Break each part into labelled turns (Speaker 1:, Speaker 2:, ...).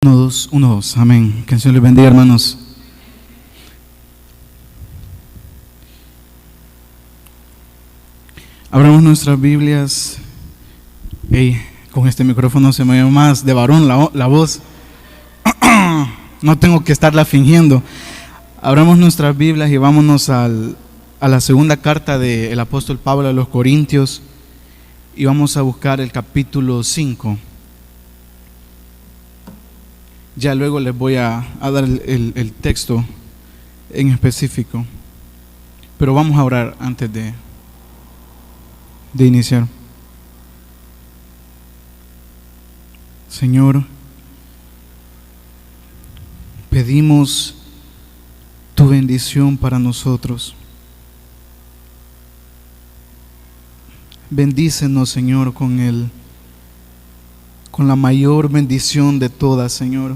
Speaker 1: Uno, dos, uno, dos. Amén. Que el Señor les bendiga, hermanos. Abramos nuestras Biblias. Con este micrófono se me ve más de varón la voz. No tengo que estarla fingiendo. Abramos nuestras Biblias y vámonos a la segunda carta del apóstol Pablo a los Corintios. Y vamos a buscar el capítulo 5. Ya luego les voy a dar el texto en específico. Pero vamos a orar antes de iniciar. Señor, pedimos tu bendición para nosotros. Bendícenos, Señor, con la mayor bendición de todas, Señor.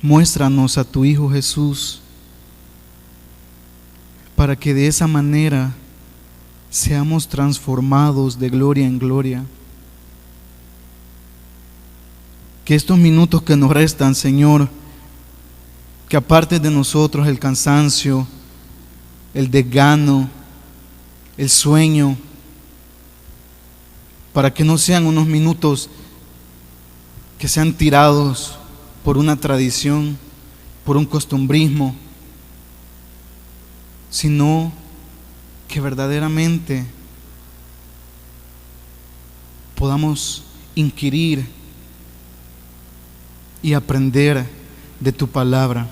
Speaker 1: Muéstranos a tu Hijo Jesús, para que de esa manera seamos transformados de gloria en gloria. Que estos minutos que nos restan, Señor, que aparte de nosotros el cansancio, el desgano, el sueño, para que no sean unos minutos que sean tirados por una tradición, por un costumbrismo, sino que verdaderamente podamos inquirir y aprender de tu palabra,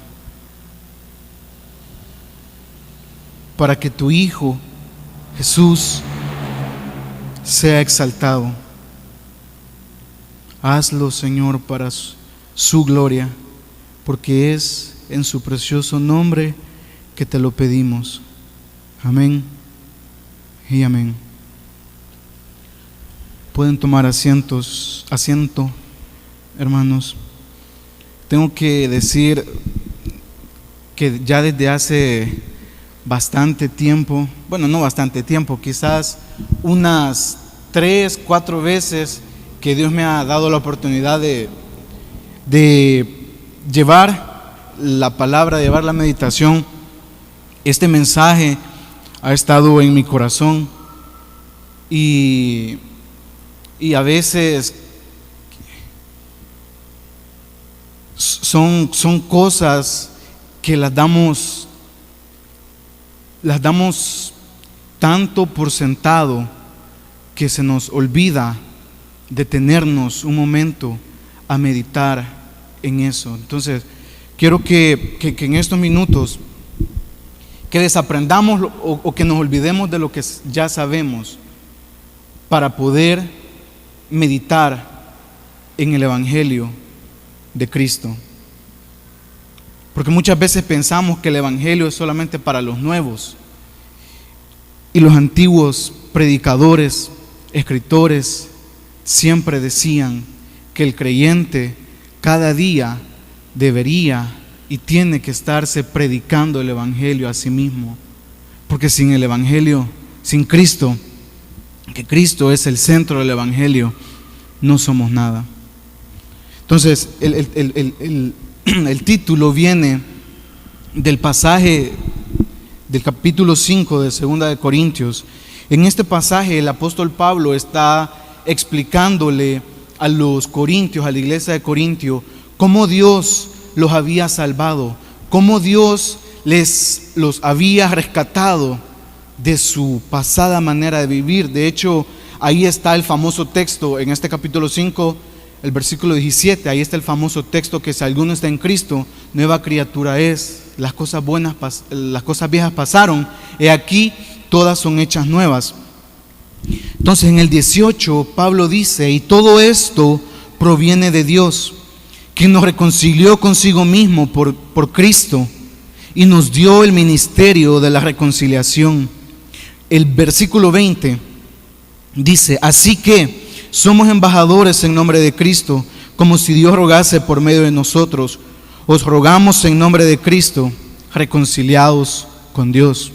Speaker 1: para que tu Hijo Jesús sea exaltado. Hazlo, Señor, para su gloria, porque es en su precioso nombre que te lo pedimos. Amén y amén. Pueden tomar asiento, hermanos. Tengo que decir que ya desde hace bastante tiempo, bueno, no bastante tiempo, quizás unas 3, 4 veces que Dios me ha dado la oportunidad de llevar la palabra, de llevar la meditación. Este mensaje ha estado en mi corazón y a veces son cosas que las damos tanto por sentado que se nos olvida detenernos un momento a meditar en eso. Entonces quiero que en estos minutos que desaprendamos o que nos olvidemos de lo que ya sabemos, para poder meditar en el Evangelio de Cristo. Porque muchas veces pensamos que el Evangelio es solamente para los nuevos, y los antiguos predicadores, escritores, siempre decían que el creyente cada día debería y tiene que estarse predicando el Evangelio a sí mismo, porque sin el Evangelio, sin Cristo, que Cristo es el centro del Evangelio, no somos nada. Entonces el título viene del pasaje del capítulo 5 de 2 de Corintios. En este pasaje el apóstol Pablo está explicándole a los corintios, a la iglesia de Corintio, cómo Dios los había salvado, cómo Dios los había rescatado de su pasada manera de vivir. De hecho, ahí está el famoso texto en este capítulo 5, el versículo 17. Ahí está el famoso texto que si alguno está en Cristo, nueva criatura es. Las cosas viejas pasaron, he aquí todas son hechas nuevas. Entonces en el 18 Pablo dice: y todo esto proviene de Dios, quien nos reconcilió consigo mismo por Cristo y nos dio el ministerio de la reconciliación. El versículo 20 dice: así que somos embajadores en nombre de Cristo, como si Dios rogase por medio de nosotros. Os rogamos en nombre de Cristo, reconciliados con Dios.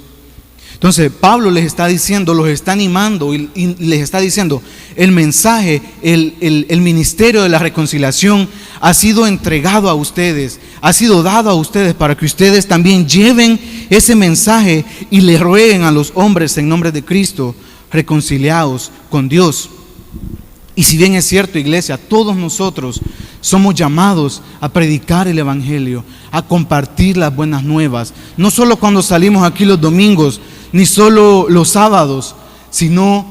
Speaker 1: Entonces Pablo les está diciendo, los está animando y les está diciendo, el mensaje, el ministerio de la reconciliación ha sido entregado a ustedes, ha sido dado a ustedes para que ustedes también lleven ese mensaje y le rueguen a los hombres en nombre de Cristo, reconciliados con Dios. Y si bien es cierto, iglesia, todos nosotros somos llamados a predicar el evangelio, a compartir las buenas nuevas, no solo cuando salimos aquí los domingos, ni solo los sábados, sino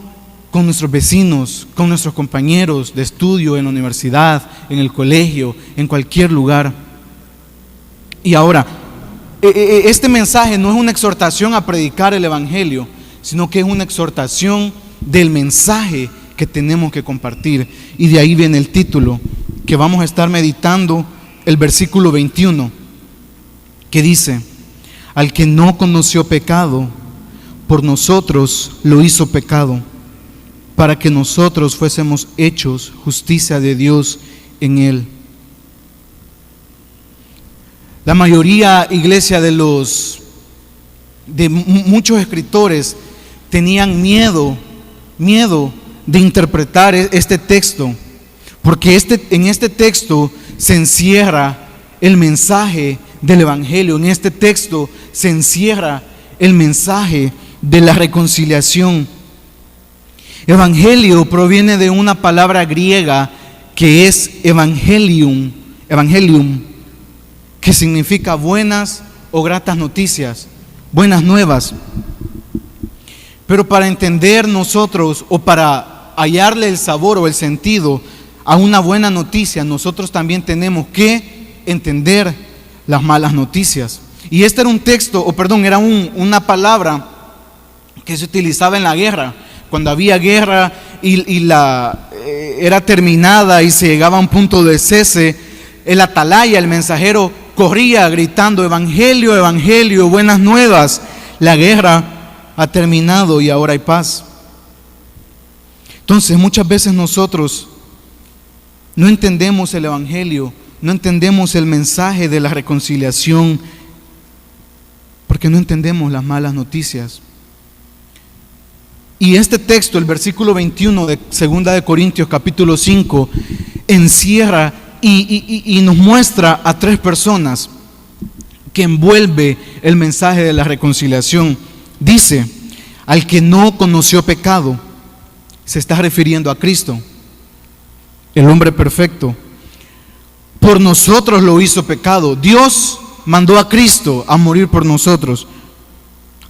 Speaker 1: con nuestros vecinos, con nuestros compañeros de estudio en la universidad, en el colegio, en cualquier lugar. Y ahora, este mensaje no es una exhortación a predicar el evangelio, sino que es una exhortación del mensaje que tenemos que compartir. Y de ahí viene el título que vamos a estar meditando, el versículo 21, que dice: al que no conoció pecado, por nosotros lo hizo pecado, para que nosotros fuésemos hechos justicia de Dios en él. La mayoría, iglesia, de muchos escritores tenían miedo de interpretar este texto, porque en este texto se encierra el mensaje del evangelio. En este texto se encierra el mensaje de la reconciliación. Evangelio proviene de una palabra griega que es evangelium, que significa buenas o gratas noticias, buenas nuevas. Pero para entender nosotros, o para hallarle el sabor o el sentido a una buena noticia, nosotros también tenemos que entender las malas noticias. Y este era un texto, era una palabra que se utilizaba en la guerra. Cuando había guerra era terminada y se llegaba a un punto de cese, el atalaya, el mensajero, corría gritando: evangelio, evangelio, buenas nuevas, la guerra ha terminado y ahora hay paz. Entonces muchas veces nosotros no entendemos el evangelio, no entendemos el mensaje de la reconciliación, porque no entendemos las malas noticias. Y este texto, el versículo 21 de 2 de Corintios capítulo 5, encierra y nos muestra a tres personas que envuelve el mensaje de la reconciliación. Dice: al que no conoció pecado, se está refiriendo a Cristo, el hombre perfecto. Por nosotros lo hizo pecado. Dios mandó a Cristo a morir por nosotros.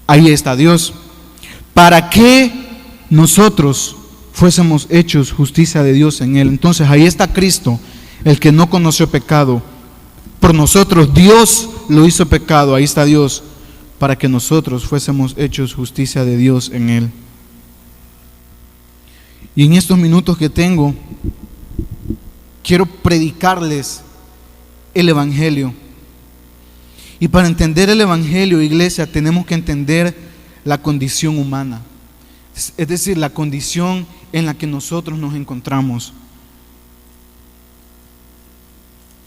Speaker 1: Ahí está Dios, para que nosotros fuésemos hechos justicia de Dios en él. Entonces ahí está Cristo, el que no conoció pecado. Por nosotros Dios lo hizo pecado. Ahí está Dios, para que nosotros fuésemos hechos justicia de Dios en él. Y en estos minutos que tengo, quiero predicarles el evangelio. Y para entender el evangelio, iglesia, tenemos que entender la condición humana, es decir, la condición en la que nosotros nos encontramos.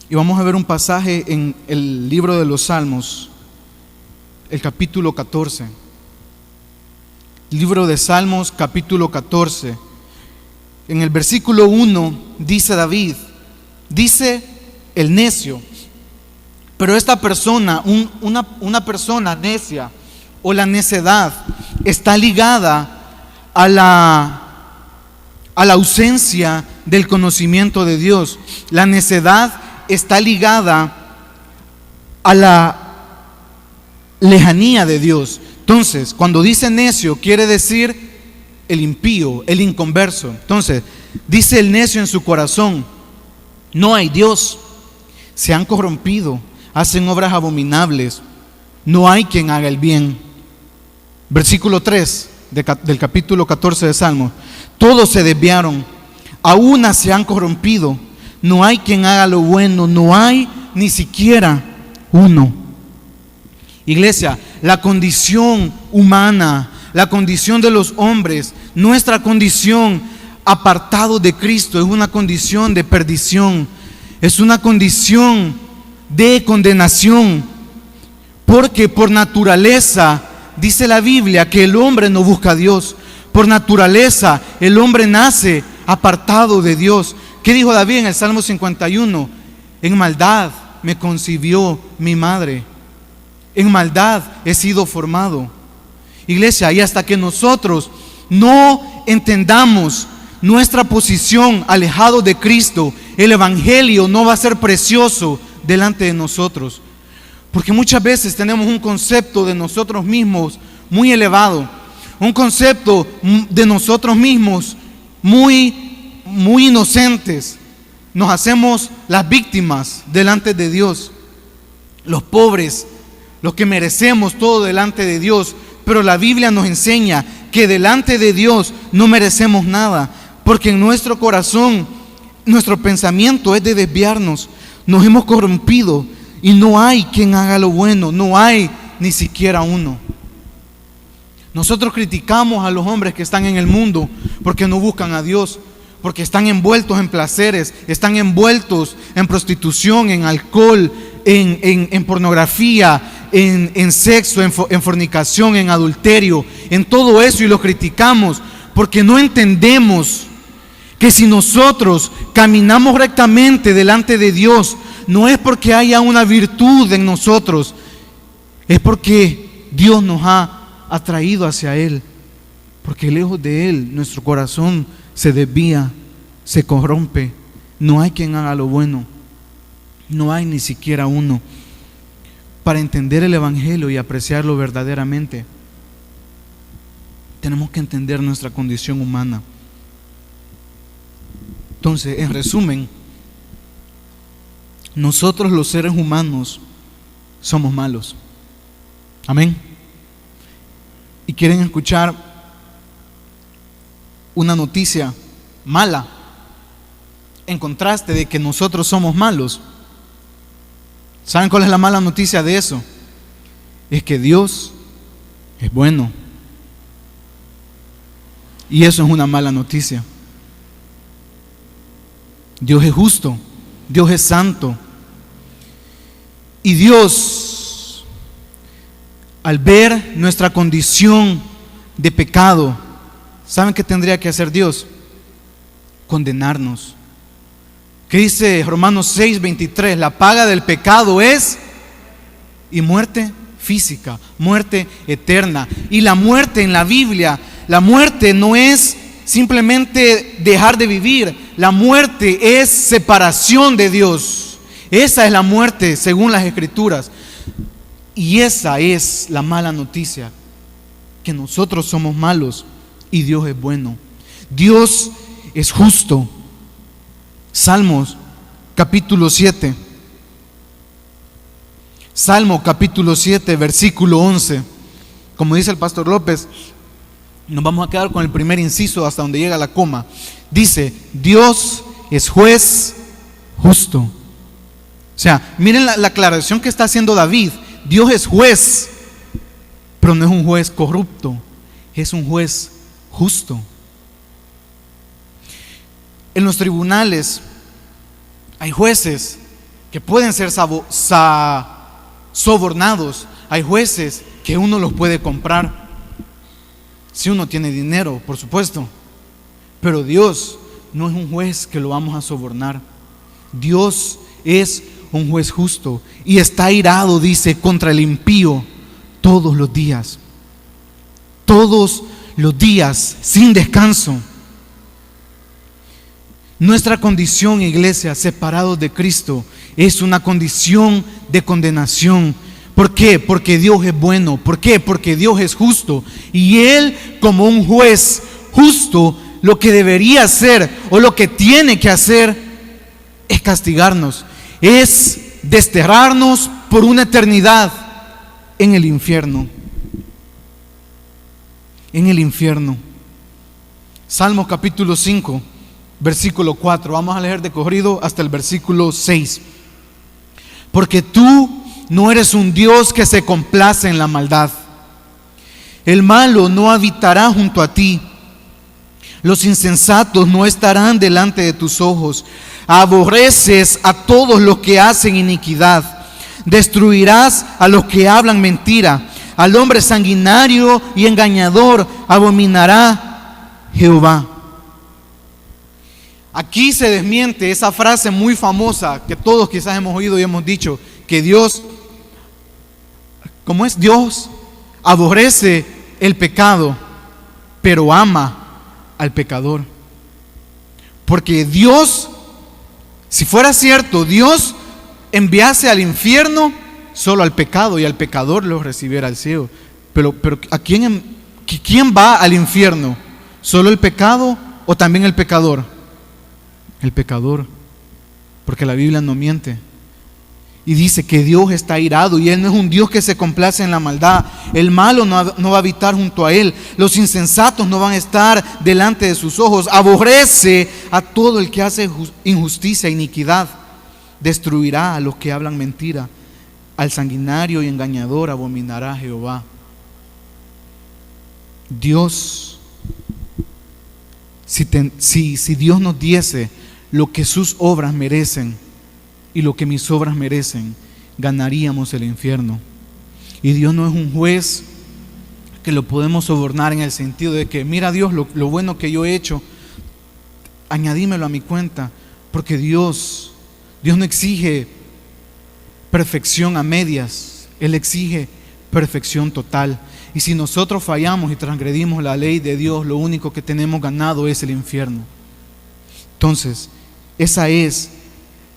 Speaker 1: Y vamos a ver un pasaje en el libro de los Salmos, el capítulo 14. Libro de Salmos, capítulo 14. En el versículo 1 dice David, dice el necio, pero esta persona, una persona necia o la necedad, está ligada a la ausencia del conocimiento de Dios. La necedad está ligada a la lejanía de Dios. Entonces, cuando dice necio, quiere decir el impío, el inconverso. Entonces, dice el necio en su corazón: no hay Dios, se han corrompido, hacen obras abominables, no hay quien haga el bien. Versículo 3 del capítulo 14 de Salmos: todos se desviaron, a una se han corrompido, no hay quien haga lo bueno, no hay ni siquiera uno. Iglesia, la condición humana, la condición de los hombres, nuestra condición apartado de Cristo, es una condición de perdición, es una condición de condenación, porque por naturaleza dice la Biblia que el hombre no busca a Dios. Por naturaleza, el hombre nace apartado de Dios. ¿Qué dijo David en el Salmo 51? En maldad me concibió mi madre. En maldad he sido formado. Iglesia, y hasta que nosotros no entendamos nuestra posición alejado de Cristo, el evangelio no va a ser precioso delante de nosotros. Porque muchas veces tenemos un concepto de nosotros mismos muy elevado, un concepto de nosotros mismos muy inocentes. Nos hacemos las víctimas delante de Dios, los pobres, los que merecemos todo delante de Dios. Pero la Biblia nos enseña que delante de Dios no merecemos nada, porque en nuestro corazón, nuestro pensamiento es de desviarnos. Nos hemos corrompido y no hay quien haga lo bueno, no hay ni siquiera uno. Nosotros criticamos a los hombres que están en el mundo porque no buscan a Dios, porque están envueltos en placeres, están envueltos en prostitución, en alcohol, en pornografía, en sexo, en fornicación, en adulterio, en todo eso, y los criticamos porque no entendemos que si nosotros caminamos rectamente delante de Dios, no es porque haya una virtud en nosotros, es porque Dios nos ha atraído hacia Él, porque lejos de Él nuestro corazón se desvía, se corrompe. No hay quien haga lo bueno, no hay ni siquiera uno. Para entender el evangelio y apreciarlo verdaderamente, tenemos que entender nuestra condición humana. Entonces, en resumen, nosotros los seres humanos somos malos. Amén. Y quieren escuchar una noticia mala en contraste de que nosotros somos malos. ¿Saben cuál es la mala noticia de eso? Es que Dios es bueno. Y eso es una mala noticia. Dios es justo, Dios es santo. Y Dios, al ver nuestra condición de pecado, ¿saben qué tendría que hacer Dios? Condenarnos. ¿Qué dice Romanos 6:23? La paga del pecado es y muerte física, muerte eterna. Y la muerte en la Biblia, la muerte no es simplemente dejar de vivir, la muerte es separación de Dios. Esa es la muerte según las Escrituras. Y esa es la mala noticia, que nosotros somos malos y Dios es bueno. Dios es justo. Salmos capítulo 7. Salmo capítulo 7, versículo 11. Como dice el pastor López, nos vamos a quedar con el primer inciso hasta donde llega la coma. Dice: Dios es juez justo. O sea, miren la aclaración que está haciendo David. Dios es juez, pero no es un juez corrupto, es un juez justo. En los tribunales hay jueces que pueden ser sobornados. Hay jueces que uno los puede comprar, si uno tiene dinero, por supuesto. Pero Dios no es un juez que lo vamos a sobornar. Dios es un juez justo y está airado, dice, contra el impío todos los días. Todos los días, sin descanso. Nuestra condición, iglesia, separados de Cristo, es una condición de condenación. ¿Por qué? Porque Dios es bueno. ¿Por qué? Porque Dios es justo. Y Él, como un juez justo, lo que debería hacer o lo que tiene que hacer es castigarnos, es desterrarnos por una eternidad en el infierno. En el infierno. Salmos capítulo 5. Versículo 4, vamos a leer de corrido hasta el versículo 6. Porque tú no eres un Dios que se complace en la maldad. El malo no habitará junto a ti. Los insensatos no estarán delante de tus ojos. Aborreces a todos los que hacen iniquidad. Destruirás a los que hablan mentira. Al hombre sanguinario y engañador abominará Jehová. Aquí se desmiente esa frase muy famosa que todos quizás hemos oído y hemos dicho, que Dios, ¿cómo es? Dios aborrece el pecado, pero ama al pecador. Porque Dios, si fuera cierto, Dios enviase al infierno solo al pecado y al pecador lo recibiera al cielo. Pero ¿quién va al infierno? ¿Solo el pecado o también el pecador? El pecador, porque la Biblia no miente. Y dice que Dios está airado y Él no es un Dios que se complace en la maldad. El malo no va a habitar junto a Él. Los insensatos no van a estar delante de sus ojos. Aborrece a todo el que hace injusticia e iniquidad. Destruirá a los que hablan mentira. Al sanguinario y engañador abominará Jehová. Dios, si Dios nos diese lo que sus obras merecen y lo que mis obras merecen, ganaríamos el infierno. Y Dios no es un juez que lo podemos sobornar en el sentido de que, mira Dios, lo bueno que yo he hecho, añadímelo a mi cuenta, porque Dios no exige perfección a medias, Él exige perfección total. Y si nosotros fallamos y transgredimos la ley de Dios, lo único que tenemos ganado es el infierno. Entonces, esa es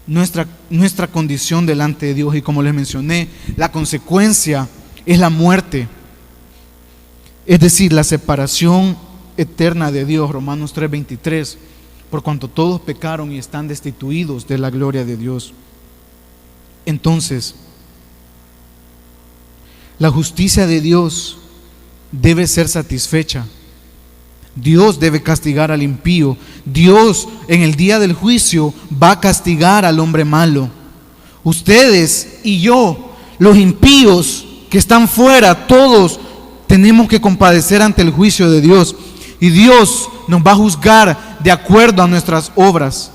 Speaker 1: nuestra condición delante de Dios. Y como les mencioné, la consecuencia es la muerte, es decir, la separación eterna de Dios. Romanos 3:23, por cuanto todos pecaron y están destituidos de la gloria de Dios. Entonces, la justicia de Dios debe ser satisfecha. Dios debe castigar al impío. Dios en el día del juicio va a castigar al hombre malo. Ustedes y yo, los impíos que están fuera, todos tenemos que compadecer ante el juicio de Dios. Y Dios nos va a juzgar de acuerdo a nuestras obras.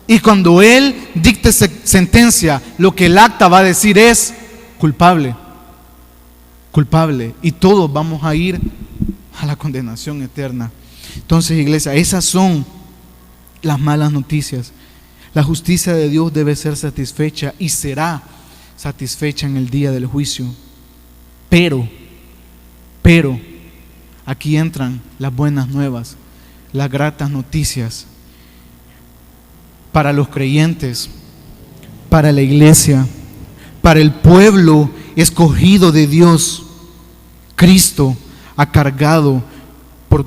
Speaker 1: Y cuando Él dicte sentencia, lo que el acta va a decir es culpable. Culpable. Y todos vamos a ir a la condenación eterna. Entonces, iglesia, esas son las malas noticias. La justicia de Dios debe ser satisfecha y será satisfecha en el día del juicio. Pero, aquí entran las buenas nuevas, las gratas noticias para los creyentes, para la iglesia, para el pueblo escogido de Dios. Cristo ha cargado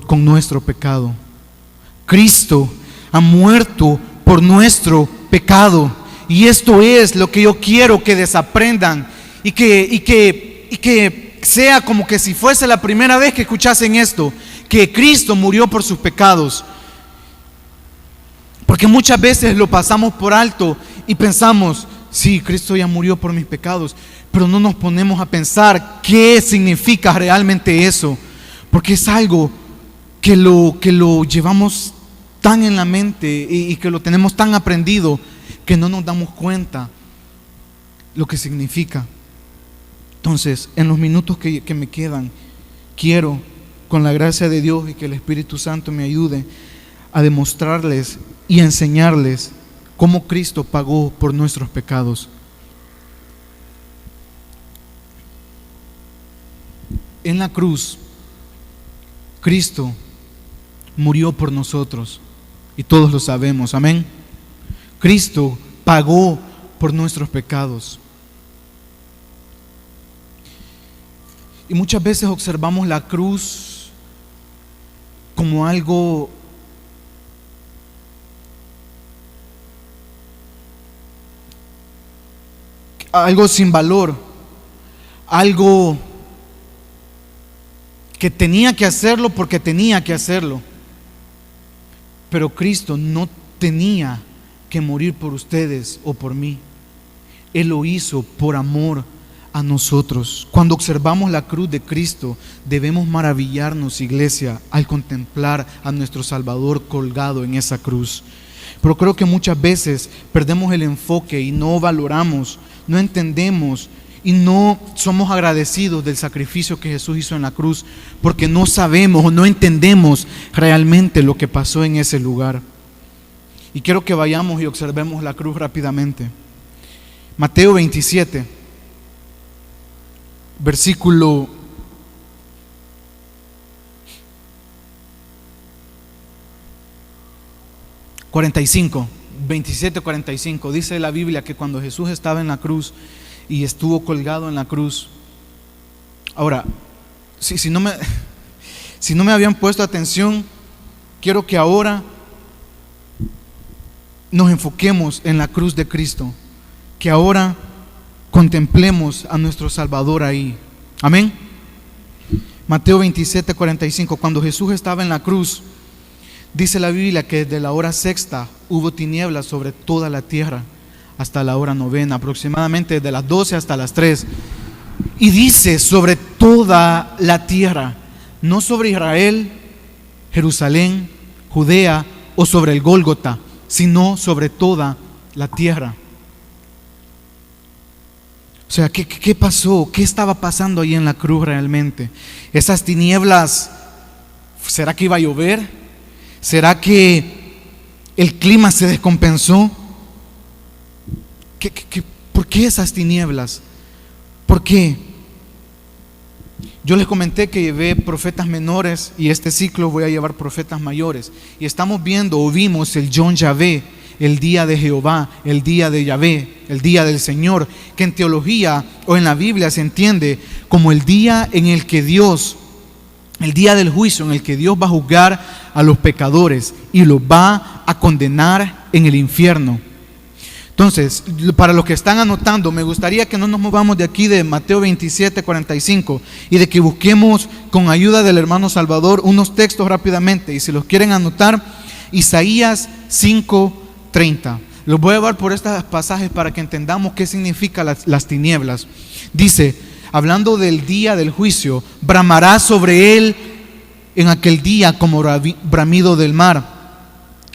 Speaker 1: con nuestro pecado. Cristo ha muerto por nuestro pecado. Y esto es lo que yo quiero que desaprendan y que sea como que si fuese la primera vez que escuchasen esto, que Cristo murió por sus pecados. Porque muchas veces lo pasamos por alto y pensamos, sí, Cristo ya murió por mis pecados, pero no nos ponemos a pensar qué significa realmente eso, porque es algo que lo llevamos tan en la mente y que lo tenemos tan aprendido que no nos damos cuenta lo que significa. Entonces, en los minutos que me quedan, quiero, con la gracia de Dios y que el Espíritu Santo me ayude a demostrarles y enseñarles cómo Cristo pagó por nuestros pecados. En la cruz, Cristo murió por nosotros y todos lo sabemos, amén. Cristo pagó por nuestros pecados. Y muchas veces observamos la cruz como algo sin valor, algo que tenía que hacerlo porque tenía que hacerlo. Pero Cristo no tenía que morir por ustedes o por mí. Él lo hizo por amor a nosotros. Cuando observamos la cruz de Cristo, debemos maravillarnos, iglesia, al contemplar a nuestro Salvador colgado en esa cruz. Pero creo que muchas veces perdemos el enfoque y no valoramos, no entendemos y no somos agradecidos del sacrificio que Jesús hizo en la cruz, porque no sabemos o no entendemos realmente lo que pasó en ese lugar. Y quiero que vayamos y observemos la cruz rápidamente. Mateo 27, versículo 45, 27:45. Dice la Biblia que cuando Jesús estaba en la cruz y estuvo colgado en la cruz. Ahora, si no me habían puesto atención, quiero que ahora nos enfoquemos en la cruz de Cristo, que ahora contemplemos a nuestro Salvador ahí. Amén. Mateo 27:45. Cuando Jesús estaba en la cruz, dice la Biblia que desde la hora sexta hubo tinieblas sobre toda la tierra hasta la hora novena, aproximadamente desde las 12 hasta las 3. Y dice sobre toda la tierra, no sobre Israel, Jerusalén, Judea o sobre el Gólgota, sino sobre toda la tierra. O sea, ¿qué pasó? ¿Qué estaba pasando ahí en la cruz realmente? Esas tinieblas, ¿será que iba a llover? ¿Será que el clima se descompensó? ¿Por qué esas tinieblas? ¿Por qué? Yo les comenté que llevé profetas menores y este ciclo voy a llevar profetas mayores. Y estamos viendo o vimos el Yom Yahvé, el día de Jehová, el día de Yahvé, el día del Señor, que en teología o en la Biblia se entiende como el día en el que Dios, el día del juicio en el que Dios va a juzgar a los pecadores y los va a condenar en el infierno. Entonces, para los que están anotando, me gustaría que no nos movamos de aquí de Mateo 27:45 y de que busquemos con ayuda del hermano Salvador unos textos rápidamente. Y si los quieren anotar, Isaías 5:30. Los voy a llevar por estos pasajes para que entendamos qué significa las tinieblas. Dice, hablando del día del juicio, bramará sobre él en aquel día como bramido del mar.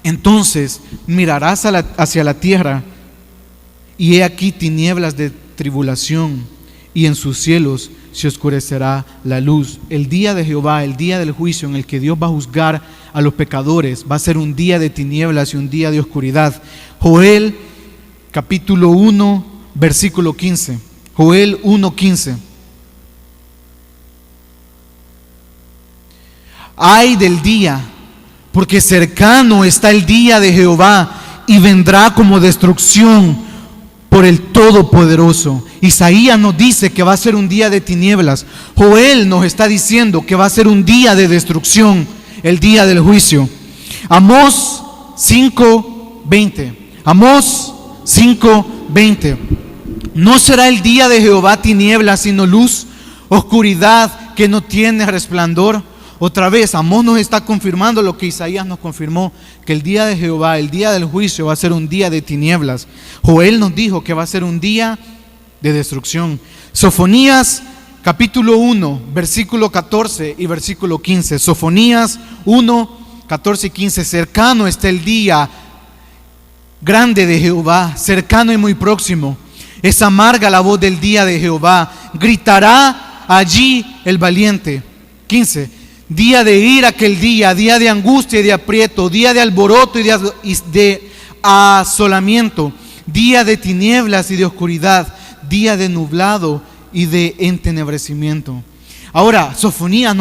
Speaker 1: Entonces mirarás hacia la tierra, y he aquí tinieblas de tribulación, y en sus cielos se oscurecerá la luz. El día de Jehová, el día del juicio en el que Dios va a juzgar a los pecadores, va a ser un día de tinieblas y un día de oscuridad. Joel capítulo 1 versículo 15. Joel 1:15. Ay del día, porque cercano está el día de Jehová, y vendrá como destrucción por el Todopoderoso. Isaías nos dice que va a ser un día de tinieblas. Joel nos está diciendo que va a ser un día de destrucción, el día del juicio. Amós 5:20. Amós 5:20. No será el día de Jehová tinieblas, sino luz, oscuridad que no tiene resplandor. Otra vez, Amós nos está confirmando lo que Isaías nos confirmó, que el día de Jehová, el día del juicio, va a ser un día de tinieblas. Joel nos dijo que va a ser un día de destrucción. Sofonías capítulo 1, versículo 14 y versículo 15. Sofonías 1, 14 y 15. Cercano está el día grande de Jehová, cercano y muy próximo. Es amarga la voz del día de Jehová, gritará allí el valiente. 15. Día de ira aquel día de angustia y de aprieto, día de alboroto y de asolamiento, día de tinieblas y de oscuridad, día de nublado y de entenebrecimiento. Ahora, Sofonías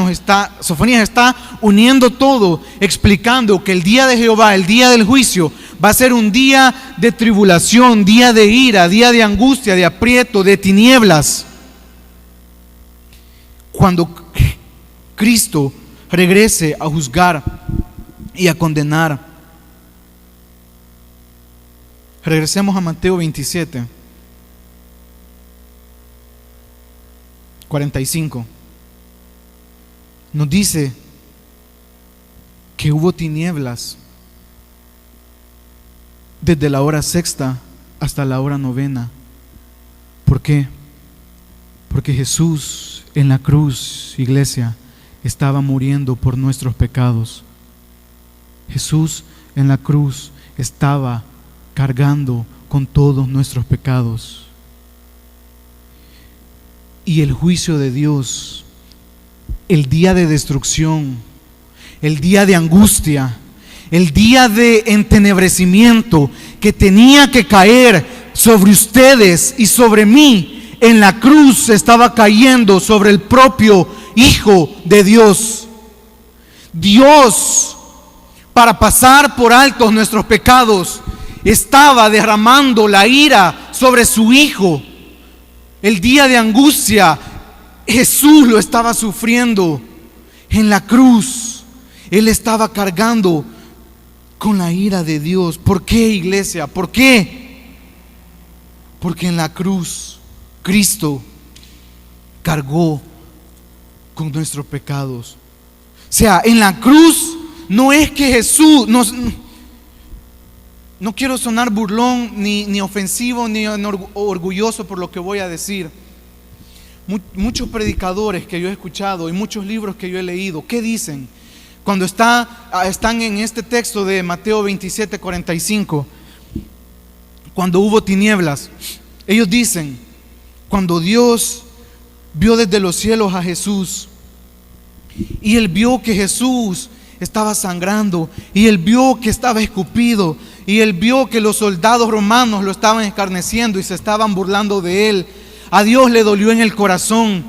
Speaker 1: está uniendo todo, explicando que el día de Jehová, el día del juicio, va a ser un día de tribulación, día de ira, día de angustia, de aprieto, de tinieblas. Cuando Cristo regrese a juzgar y a condenar. Regresemos a Mateo 27, 45. Nos dice que hubo tinieblas desde la hora sexta hasta la hora novena. ¿Por qué? Porque Jesús en la cruz, iglesia, estaba muriendo por nuestros pecados. Jesús en la cruz estaba cargando con todos nuestros pecados. y el juicio de Dios, el día de destrucción, el día de angustia, el día de entenebrecimiento que tenía que caer sobre ustedes y sobre mí, en la cruz estaba cayendo sobre el propio Hijo de Dios. Dios, para pasar por alto nuestros pecados, estaba derramando la ira sobre su Hijo. El día de angustia, Jesús lo estaba sufriendo en la cruz. Él estaba cargando con la ira de Dios. ¿Por qué, iglesia? ¿Por qué? Porque en la cruz Cristo cargó con nuestros pecados. O sea, en la cruz no es que Jesús no quiero sonar burlón, ni ofensivo, ni orgulloso por lo que voy a decir. Muchos predicadores que yo he escuchado y muchos libros que yo he leído, ¿qué dicen? Cuando están en este texto de Mateo 27:45, cuando hubo tinieblas, ellos dicen, cuando Dios vio desde los cielos a Jesús, y Él vio que Jesús estaba sangrando, y Él vio que estaba escupido, y Él vio que los soldados romanos lo estaban escarneciendo y se estaban burlando de Él, a Dios le dolió en el corazón,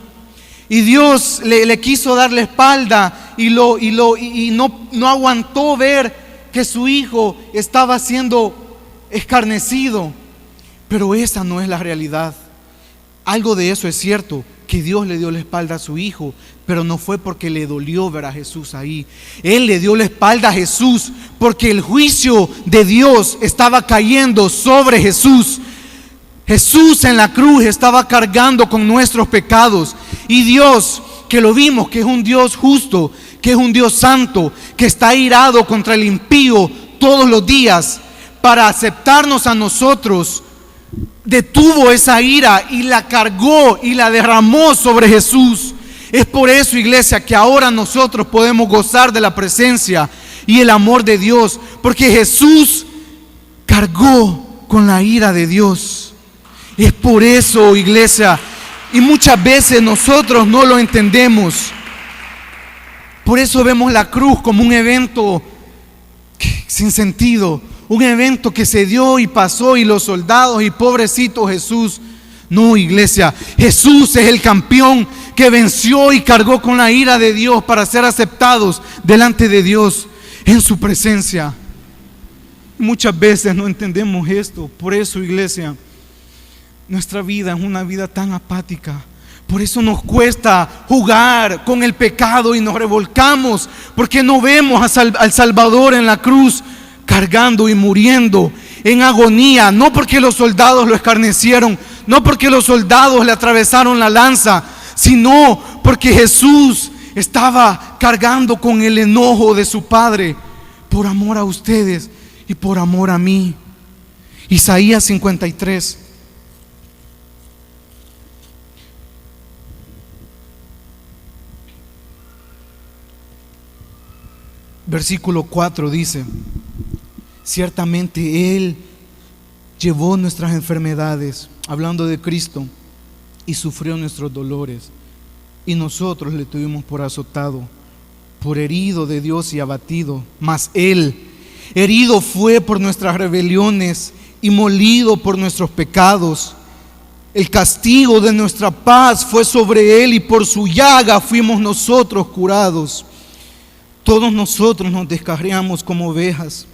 Speaker 1: y Dios le quiso dar la espalda y no aguantó ver que su Hijo estaba siendo escarnecido. Pero esa no es la realidad. Algo de eso es cierto, que Dios le dio la espalda a su Hijo, pero no fue porque le dolió ver a Jesús ahí. Él le dio la espalda a Jesús porque el juicio de Dios estaba cayendo sobre Jesús. Jesús en la cruz estaba cargando con nuestros pecados, y Dios, que lo vimos, que es un Dios justo, que es un Dios santo, que está irado contra el impío todos los días para aceptarnos a nosotros, detuvo esa ira y la cargó y la derramó sobre Jesús. Es por eso, iglesia, que ahora nosotros podemos gozar de la presencia y el amor de Dios, porque Jesús cargó con la ira de Dios. Es por eso, iglesia, y muchas veces nosotros no lo entendemos. Por eso vemos la cruz como un evento sin sentido, un evento que se dio y pasó, y los soldados y pobrecito Jesús. No, iglesia, Jesús es el campeón que venció y cargó con la ira de Dios para ser aceptados delante de Dios en su presencia. Muchas veces no entendemos esto. Por eso, iglesia, nuestra vida es una vida tan apática. Por eso nos cuesta jugar con el pecado y nos revolcamos, porque no vemos al Salvador en la cruz cargando y muriendo en agonía. No porque los soldados lo escarnecieron, no porque los soldados le atravesaron la lanza, sino porque Jesús estaba cargando con el enojo de su Padre por amor a ustedes y por amor a mí. Isaías 53. Versículo 4 dice: ciertamente Él llevó nuestras enfermedades, hablando de Cristo, y sufrió nuestros dolores, y nosotros le tuvimos por azotado, por herido de Dios y abatido. Mas Él herido fue por nuestras rebeliones y molido por nuestros pecados. El castigo de nuestra paz fue sobre Él, y por su llaga fuimos nosotros curados. Todos nosotros nos descarriamos como ovejas,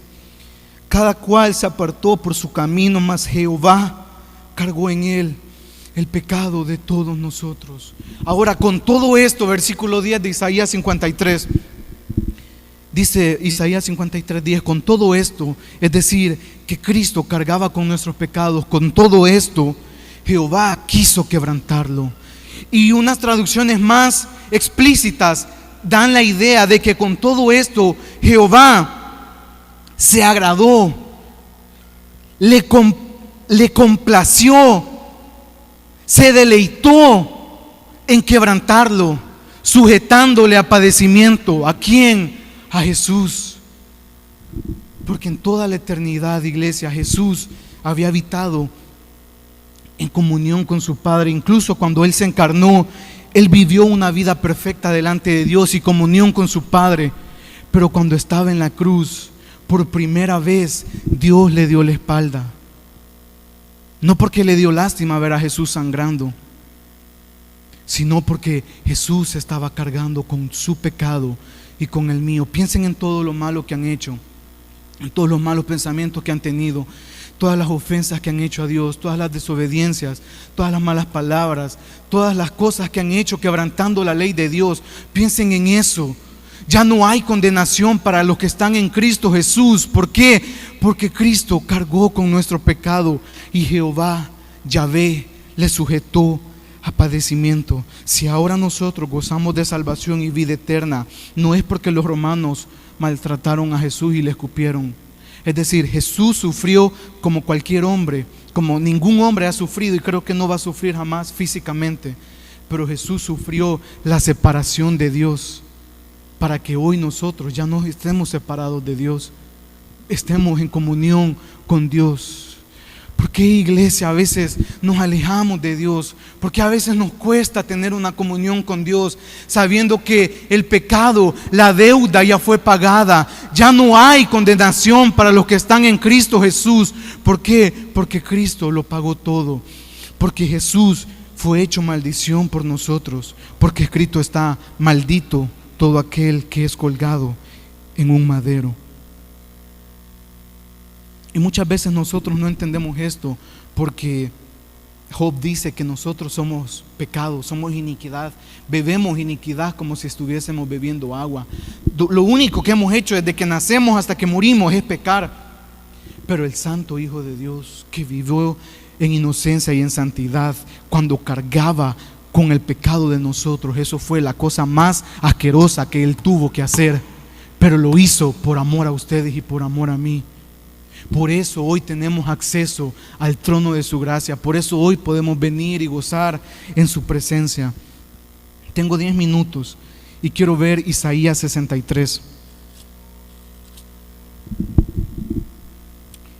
Speaker 1: cada cual se apartó por su camino, mas Jehová cargó en Él el pecado de todos nosotros. Ahora, con todo esto, versículo 10 de Isaías 53, dice Isaías 53, 10, con todo esto, es decir, que Cristo cargaba con nuestros pecados, con todo esto, Jehová quiso quebrantarlo. Y unas traducciones más explícitas dan la idea de que con todo esto Jehová se agradó, le complació, se deleitó en quebrantarlo, sujetándole a padecimiento. ¿A quién? A Jesús. Porque en toda la eternidad, iglesia, Jesús había habitado en comunión con su Padre. Incluso cuando Él se encarnó, Él vivió una vida perfecta delante de Dios y comunión con su Padre. Pero cuando estaba en la cruz, por primera vez, Dios le dio la espalda. No porque le dio lástima ver a Jesús sangrando, sino porque Jesús estaba cargando con su pecado y con el mío. Piensen en todo lo malo que han hecho, en todos los malos pensamientos que han tenido, todas las ofensas que han hecho a Dios, todas las desobediencias, todas las malas palabras, todas las cosas que han hecho quebrantando la ley de Dios. Piensen en eso. Ya no hay condenación para los que están en Cristo Jesús. ¿Por qué? Porque Cristo cargó con nuestro pecado y Jehová, Yahvé, le sujetó a padecimiento. Si ahora nosotros gozamos de salvación y vida eterna, no es porque los romanos maltrataron a Jesús y le escupieron. Es decir, Jesús sufrió como cualquier hombre, como ningún hombre ha sufrido, y creo que no va a sufrir jamás físicamente. Pero Jesús sufrió la separación de Dios, para que hoy nosotros ya no estemos separados de Dios, estemos en comunión con Dios. ¿Por qué, iglesia, a veces nos alejamos de Dios? Porque a veces nos cuesta tener una comunión con Dios, sabiendo que el pecado, la deuda ya fue pagada. Ya no hay condenación para los que están en Cristo Jesús. ¿Por qué? Porque Cristo lo pagó todo. Porque Jesús fue hecho maldición por nosotros. Porque escrito está: maldito todo aquel que es colgado en un madero. Y muchas veces nosotros no entendemos esto, porque Job dice que nosotros somos pecado, somos iniquidad, bebemos iniquidad como si estuviésemos bebiendo agua. Lo único que hemos hecho desde que nacemos hasta que morimos es pecar. Pero el Santo Hijo de Dios, que vivió en inocencia y en santidad, cuando cargaba con el pecado de nosotros, eso fue la cosa más asquerosa que Él tuvo que hacer, pero lo hizo por amor a ustedes y por amor a mí. Por eso hoy tenemos acceso al trono de su gracia. Por eso hoy podemos venir y gozar en su presencia. Tengo 10 minutos y quiero ver Isaías 63.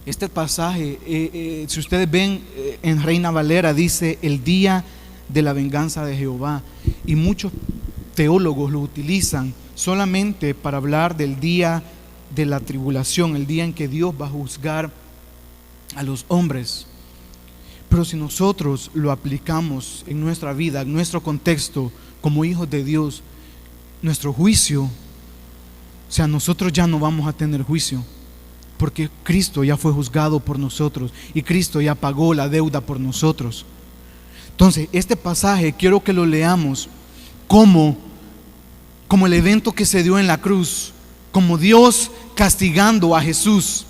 Speaker 1: Este pasaje, si ustedes ven en Reina Valera, dice: el día de la venganza de Jehová. Y muchos teólogos lo utilizan solamente para hablar del día de la tribulación, el día en que Dios va a juzgar a los hombres. Pero si nosotros lo aplicamos en nuestra vida, en nuestro contexto como hijos de Dios, nuestro juicio, o sea, nosotros ya no vamos a tener juicio, porque Cristo ya fue juzgado por nosotros y Cristo ya pagó la deuda por nosotros. Entonces, este pasaje quiero que lo leamos como el evento que se dio en la cruz, como Dios castigando a Jesús.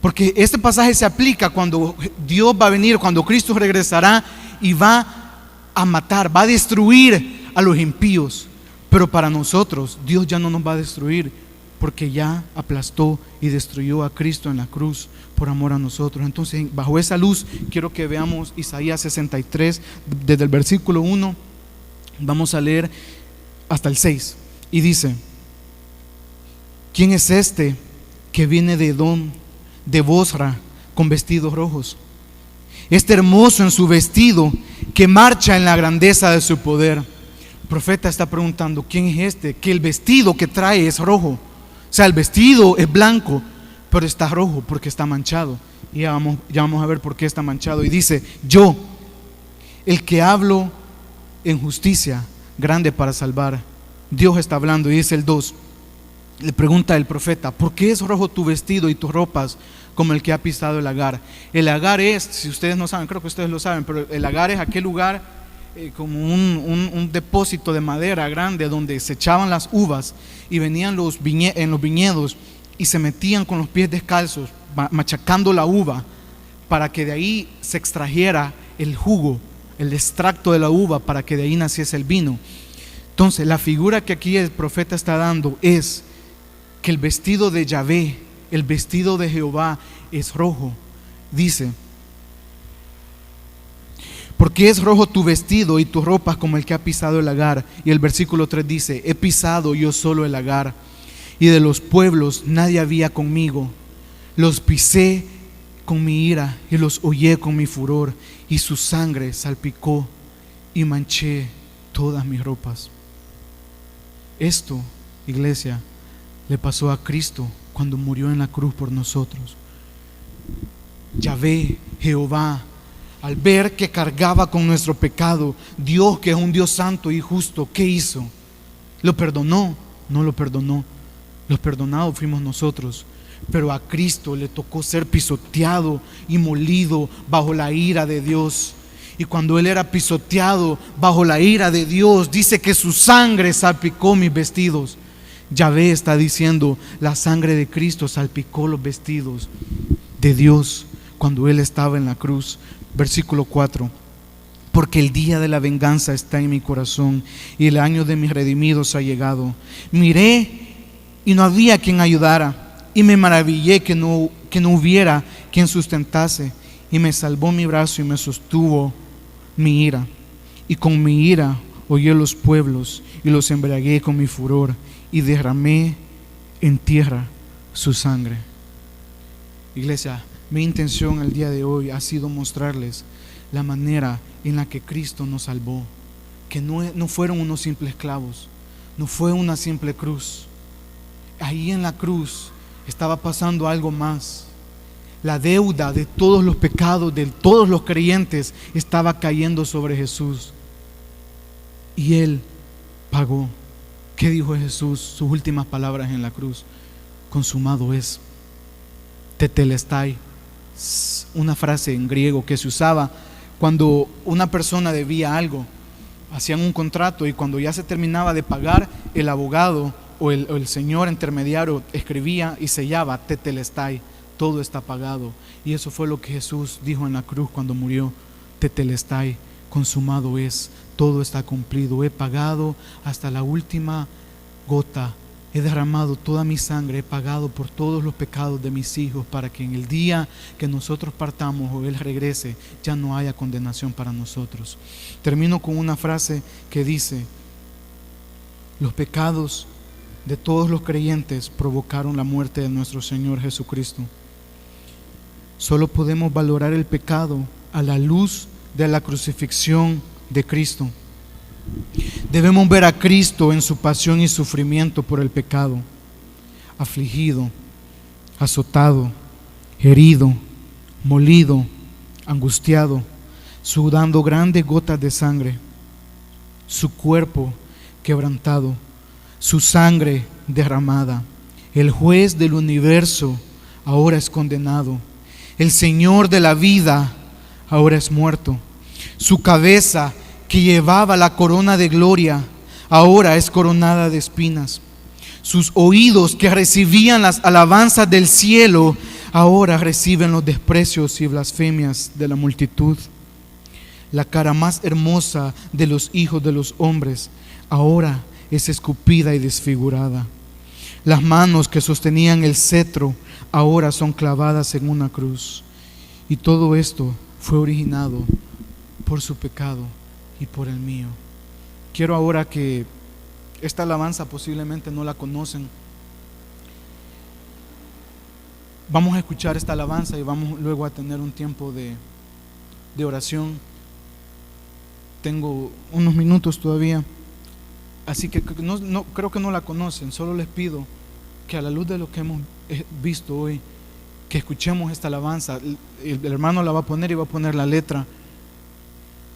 Speaker 1: Porque este pasaje se aplica cuando Dios va a venir, cuando Cristo regresará y va a matar, va a destruir a los impíos. Pero para nosotros, Dios ya no nos va a destruir, porque ya aplastó y destruyó a Cristo en la cruz por amor a nosotros. Entonces, bajo esa luz, quiero que veamos Isaías 63, desde el versículo 1, vamos a leer hasta el 6. Y dice: ¿quién es este que viene de Edom, de Bosra, con vestidos rojos? Este hermoso en su vestido, que marcha en la grandeza de su poder. El profeta está preguntando: ¿quién es este? Que el vestido que trae es rojo. O sea, el vestido es blanco, pero está rojo porque está manchado. Y ya vamos a ver por qué está manchado. Y dice: yo, el que hablo en justicia, grande para salvar. Dios está hablando. Y dice el 2. Le pregunta el profeta: ¿por qué es rojo tu vestido y tus ropas como el que ha pisado el lagar? El lagar es, si ustedes no saben, creo que ustedes lo saben, pero el lagar es aquel lugar como un depósito de madera grande donde se echaban las uvas y venían en los viñedos y se metían con los pies descalzos machacando la uva para que de ahí se extrajera el jugo, el extracto de la uva, para que de ahí naciese el vino. Entonces, la figura que aquí el profeta está dando es que el vestido de Yahvé, el vestido de Jehová, es rojo. Dice: porque es rojo tu vestido y tus ropas como el que ha pisado el lagar. Y el versículo 3 dice: he pisado yo solo el lagar, y de los pueblos nadie había conmigo. Los pisé con mi ira y los hollé con mi furor, y su sangre salpicó y manché todas mis ropas. Esto, iglesia, le pasó a Cristo cuando murió en la cruz por nosotros. Yahvé, Jehová, al ver que cargaba con nuestro pecado, Dios, que es un Dios santo y justo, ¿qué hizo? ¿Lo perdonó? No lo perdonó. Los perdonados fuimos nosotros. Pero a Cristo le tocó ser pisoteado y molido bajo la ira de Dios. Y cuando Él era pisoteado bajo la ira de Dios, dice que su sangre salpicó mis vestidos. Yahvé está diciendo, la sangre de Cristo salpicó los vestidos de Dios cuando Él estaba en la cruz. Versículo 4: porque el día de la venganza está en mi corazón, y el año de mis redimidos ha llegado. Miré y no había quien ayudara, y me maravillé que no hubiera quien sustentase, y me salvó mi brazo y me sostuvo mi ira. Y con mi ira hollé los pueblos y los embriagué con mi furor, y derramé en tierra su sangre. Iglesia, mi intención el día de hoy ha sido mostrarles la manera en la que Cristo nos salvó, que no fueron unos simples clavos, no fue una simple cruz. Ahí en la cruz estaba pasando algo más. La deuda de todos los pecados de todos los creyentes estaba cayendo sobre Jesús, y Él pagó. ¿Qué dijo Jesús? Sus últimas palabras en la cruz: consumado es. Tetelestai, una frase en griego que se usaba cuando una persona debía algo. Hacían un contrato, y cuando ya se terminaba de pagar, el abogado o el señor intermediario escribía y sellaba: tetelestai, todo está pagado. Y eso fue lo que Jesús dijo en la cruz cuando murió: tetelestai, consumado es, todo está cumplido, he pagado hasta la última gota, he derramado toda mi sangre, he pagado por todos los pecados de mis hijos, para que en el día que nosotros partamos o Él regrese, ya no haya condenación para nosotros. Termino con una frase que dice: los pecados de todos los creyentes provocaron la muerte de nuestro Señor Jesucristo. Solo podemos valorar el pecado a la luz de la crucifixión de Cristo. Debemos ver a Cristo en su pasión y sufrimiento por el pecado, afligido, azotado, herido, molido, angustiado, sudando grandes gotas de sangre, su cuerpo quebrantado, su sangre derramada. El juez del universo ahora es condenado. El Señor de la vida ahora es muerto. Su cabeza, que llevaba la corona de gloria, ahora es coronada de espinas. Sus oídos, que recibían las alabanzas del cielo, ahora reciben los desprecios y blasfemias de la multitud. La cara más hermosa de los hijos de los hombres ahora es escupida y desfigurada. Las manos que sostenían el cetro ahora son clavadas en una cruz. Y todo esto fue originado por su pecado y por el mío. Quiero ahora que esta alabanza posiblemente no la conocen. Vamos a escuchar esta alabanza y vamos luego a tener un tiempo de oración. Tengo unos minutos todavía, así que no creo que no la conocen. Solo les pido que a la luz de lo que hemos visto hoy, que escuchemos esta alabanza. El hermano la va a poner y va a poner la letra,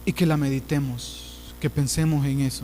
Speaker 1: y que la meditemos, que pensemos en eso.